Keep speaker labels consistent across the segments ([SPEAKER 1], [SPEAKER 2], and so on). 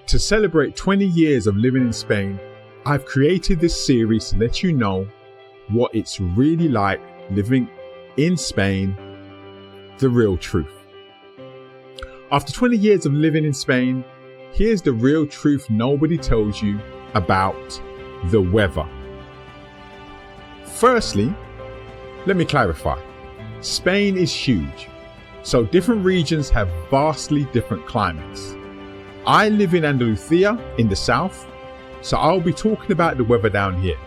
[SPEAKER 1] To celebrate 20 years of living in Spain, I've created this series to let you know what it's really like living in Spain, the real truth. After 20 years of living in Spain, here's the real truth nobody tells you about the weather. Firstly, let me clarify. Spain is huge, so different regions have vastly different climates. I live in Andalucia in the south, so I'll be talking about the weather down here.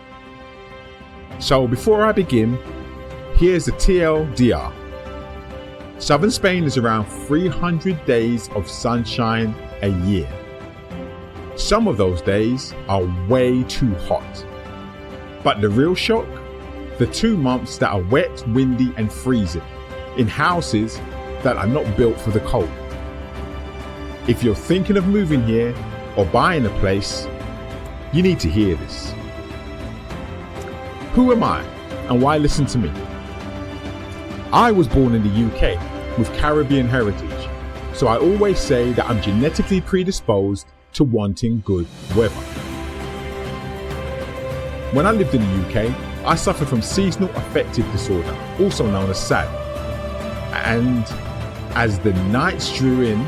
[SPEAKER 1] So before I begin, here's the TLDR. Southern Spain is around 300 days of sunshine a year. Some of those days are way too hot. But the real shock? The 2 months that are wet, windy and freezing in houses that are not built for the cold. If you're thinking of moving here or buying a place, you need to hear this. Who am I and why listen to me? I was born in the UK with Caribbean heritage, so I always say that I'm genetically predisposed to wanting good weather. When I lived in the UK, I suffered from seasonal affective disorder, also known as SAD. And as the nights drew in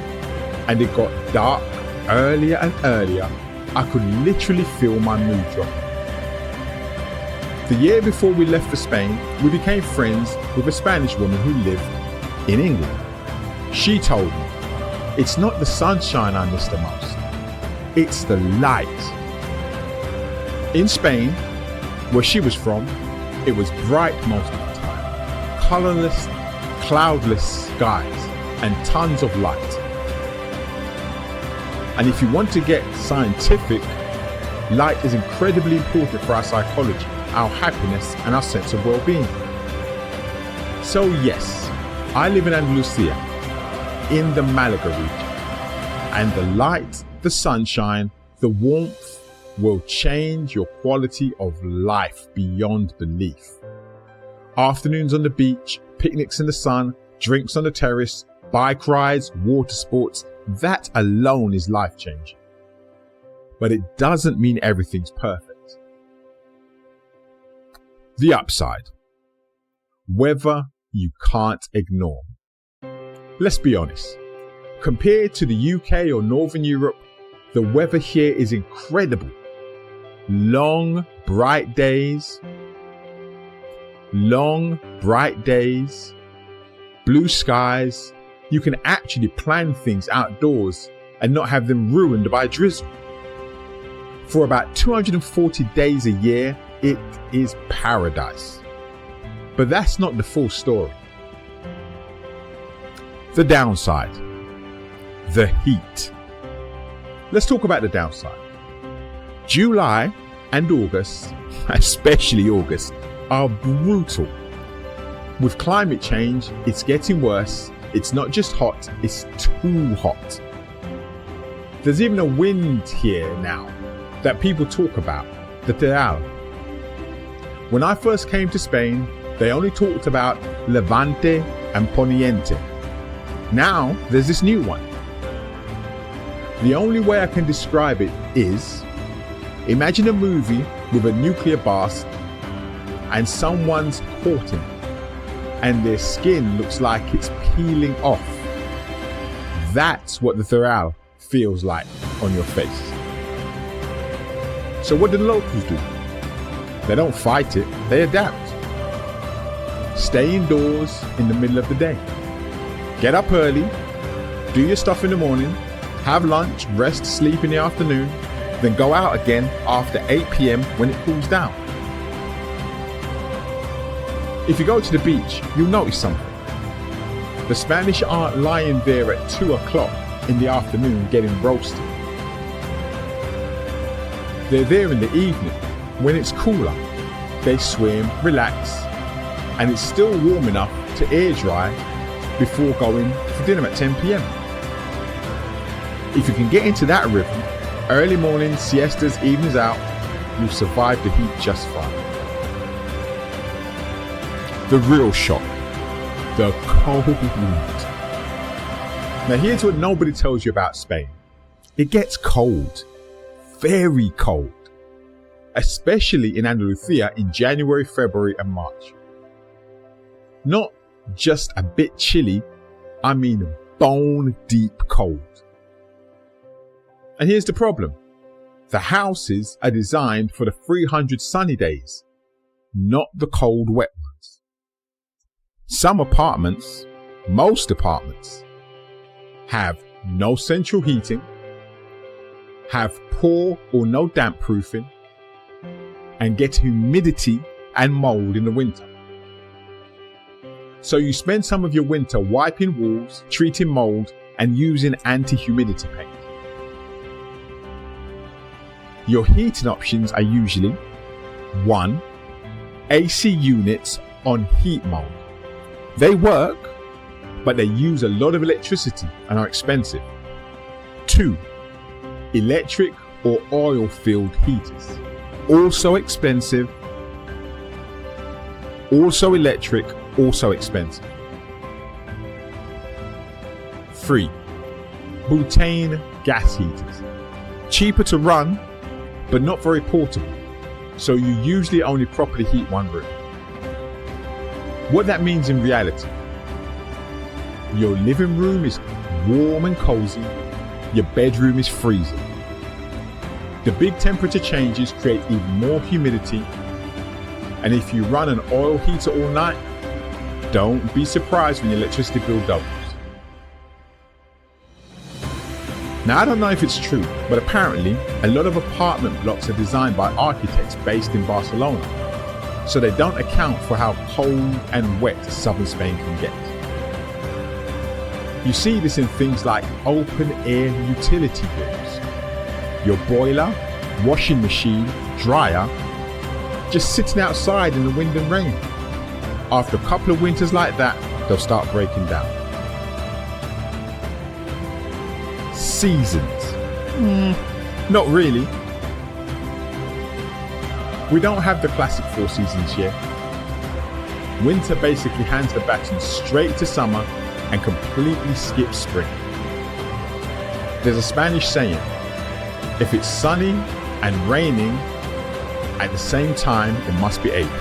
[SPEAKER 1] and it got dark earlier and earlier, I could literally feel my mood drop. The year before we left for Spain, we became friends with a Spanish woman who lived in England. She told me, it's not the sunshine I miss the most, it's the light. In Spain, where she was from, it was bright most of the time, colourless, cloudless skies and tons of light. And if you want to get scientific, light is incredibly important for our psychology, our happiness and our sense of well-being. So yes, I live in Andalucia, in the Malaga region, and the light, the sunshine, the warmth will change your quality of life beyond belief. Afternoons on the beach, picnics in the sun, drinks on the terrace, bike rides, water sports, that alone is life-changing. But it doesn't mean everything's perfect. The upside. Weather you can't ignore. Let's be honest. Compared to the UK or Northern Europe, the weather here is incredible. Long, bright days, blue skies. You can actually plan things outdoors and not have them ruined by drizzle. For about 240 days a year, it is paradise. But that's not the full story. The downside. The heat. Let's talk about the downside. July and August, especially August, are brutal. With climate change, it's getting worse. It's not just hot, it's too hot. There's even a wind here now that people talk about, the terrace. When I first came to Spain, they only talked about Levante and Poniente. Now there's this new one. The only way I can describe it is, imagine a movie with a nuclear blast and someone's caught in it and their skin looks like it's peeling off. That's what the terrace feels like on your face. So what do the locals do? They don't fight it, they adapt. Stay indoors in the middle of the day. Get up early, do your stuff in the morning, have lunch, rest, sleep in the afternoon, then go out again after 8 p.m. when it cools down. If you go to the beach, you'll notice something. The Spanish aren't lying there at 2 o'clock in the afternoon getting roasted. They're there in the evening when it's cooler. They swim, relax, and it's still warm enough to air dry before going for dinner at 10 p.m. If you can get into that rhythm, early mornings, siestas, evenings out, you'll survive the heat just fine. The real shock. The cold. Now here's what nobody tells you about Spain. It gets cold, very cold, especially in Andalusia in January, February and March. Not just a bit chilly, I mean bone deep cold. And here's the problem. The houses are designed for the 300 sunny days, not the cold, wet ones. Some apartments, most apartments, have no central heating, have poor or no damp proofing, and get humidity and mold in the winter. So you spend some of your winter wiping walls, treating mold, and using anti-humidity paint. Your heating options are usually 1. AC units on heat mold. They work, but they use a lot of electricity and are expensive. 2. Electric or oil-filled heaters. Also expensive. Also electric, also expensive. 3. Butane gas heaters. Cheaper to run, but not very portable, so you usually only properly heat one room. What that means in reality: your living room is warm and cozy, your bedroom is freezing. The big temperature changes create even more humidity, and if you run an oil heater all night, don't be surprised when your electricity bill doubles. Now, I don't know if it's true, but apparently a lot of apartment blocks are designed by architects based in Barcelona, so they don't account for how cold and wet southern Spain can get. You see this in things like open air utility rooms. Your boiler, washing machine, dryer, just sitting outside in the wind and rain. After a couple of winters like that, they'll start breaking down. Seasons. Not really. We don't have the classic 4 seasons here. Winter basically hands the baton straight to summer and completely skips spring. There's a Spanish saying, if it's sunny and raining at the same time, it must be April.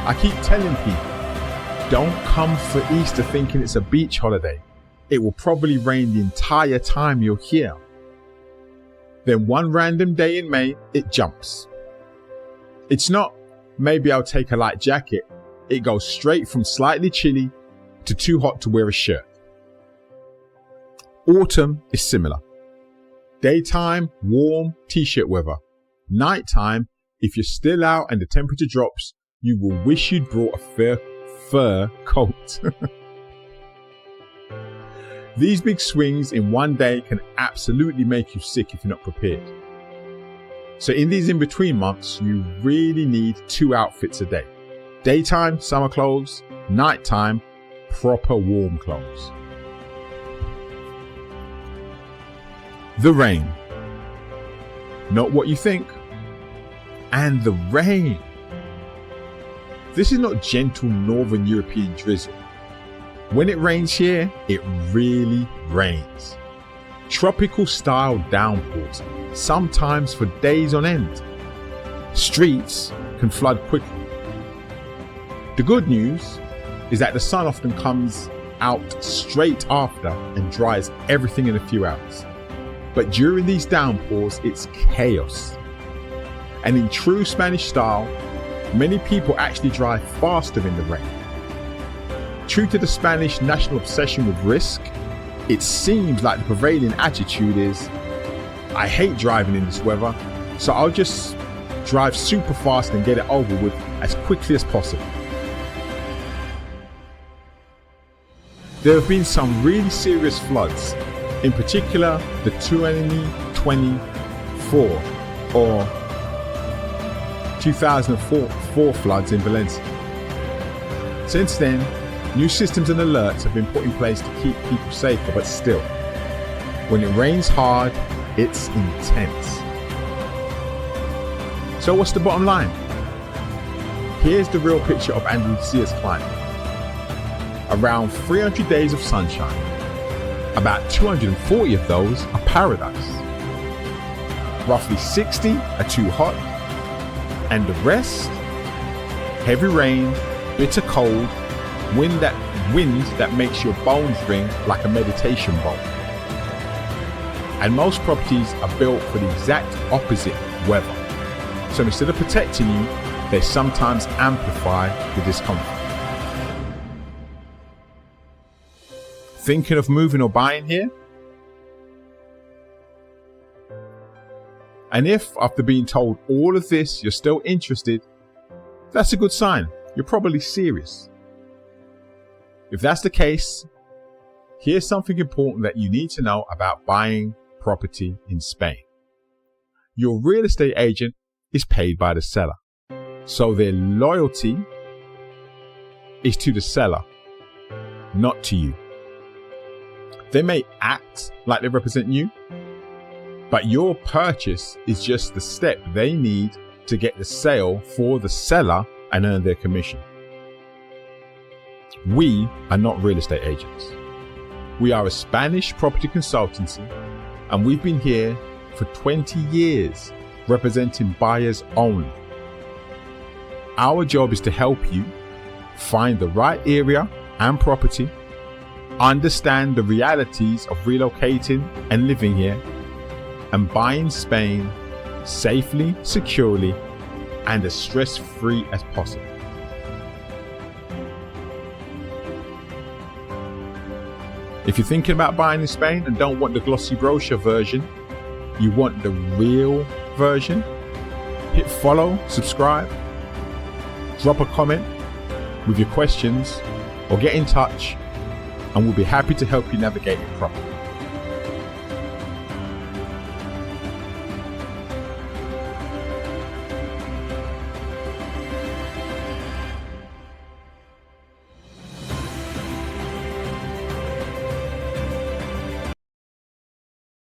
[SPEAKER 1] I keep telling people, don't come for Easter thinking it's a beach holiday. It will probably rain the entire time you're here. Then one random day in May, it jumps. It's not, maybe I'll take a light jacket. It goes straight from slightly chilly to too hot to wear a shirt. Autumn is similar. Daytime, warm t-shirt weather. Nighttime, if you're still out and the temperature drops, you will wish you'd brought a fur coat. These big swings in one day can absolutely make you sick if you're not prepared. So in these in-between months, you really need 2 outfits a day. Daytime, summer clothes. Nighttime, proper warm clothes. The rain. Not what you think. And the rain. This is not gentle northern European drizzle. When it rains here, it really rains. Tropical style downpours, sometimes for days on end. Streets can flood quickly. The good news is that the sun often comes out straight after and dries everything in a few hours. But during these downpours, it's chaos. And in true Spanish style, many people actually drive faster in the rain. True to the Spanish national obsession with risk, it seems like the prevailing attitude is, I hate driving in this weather, so I'll just drive super fast and get it over with as quickly as possible. There have been some really serious floods, in particular the 2024 or 2004 floods in Valencia. Since then, new systems and alerts have been put in place to keep people safer, but still, when it rains hard, it's intense. So what's the bottom line? Here's the real picture of Andalusia's climate. Around 300 days of sunshine, About 240 of those are paradise. Roughly 60 are too hot, and the rest, heavy rain, bitter cold, wind that makes your bones ring like a meditation bowl. And most properties are built for the exact opposite weather. So instead of protecting you, they sometimes amplify the discomfort. Thinking of moving or buying here? And if, after being told all of this, you're still interested, that's a good sign. You're probably serious. If that's the case, here's something important that you need to know about buying property in Spain. Your real estate agent is paid by the seller, so their loyalty is to the seller, not to you. They may act like they represent you, but your purchase is just the step they need to get the sale for the seller and earn their commission. We are not real estate agents. We are a Spanish property consultancy, and we've been here for 20 years representing buyers only. Our job is to help you find the right area and property, understand the realities of relocating and living here, and buy in Spain safely, securely, and as stress-free as possible. If you're thinking about buying in Spain and don't want the glossy brochure version, you want the real version, hit follow, subscribe, drop a comment with your questions, or get in touch, and we'll be happy to help you navigate it properly.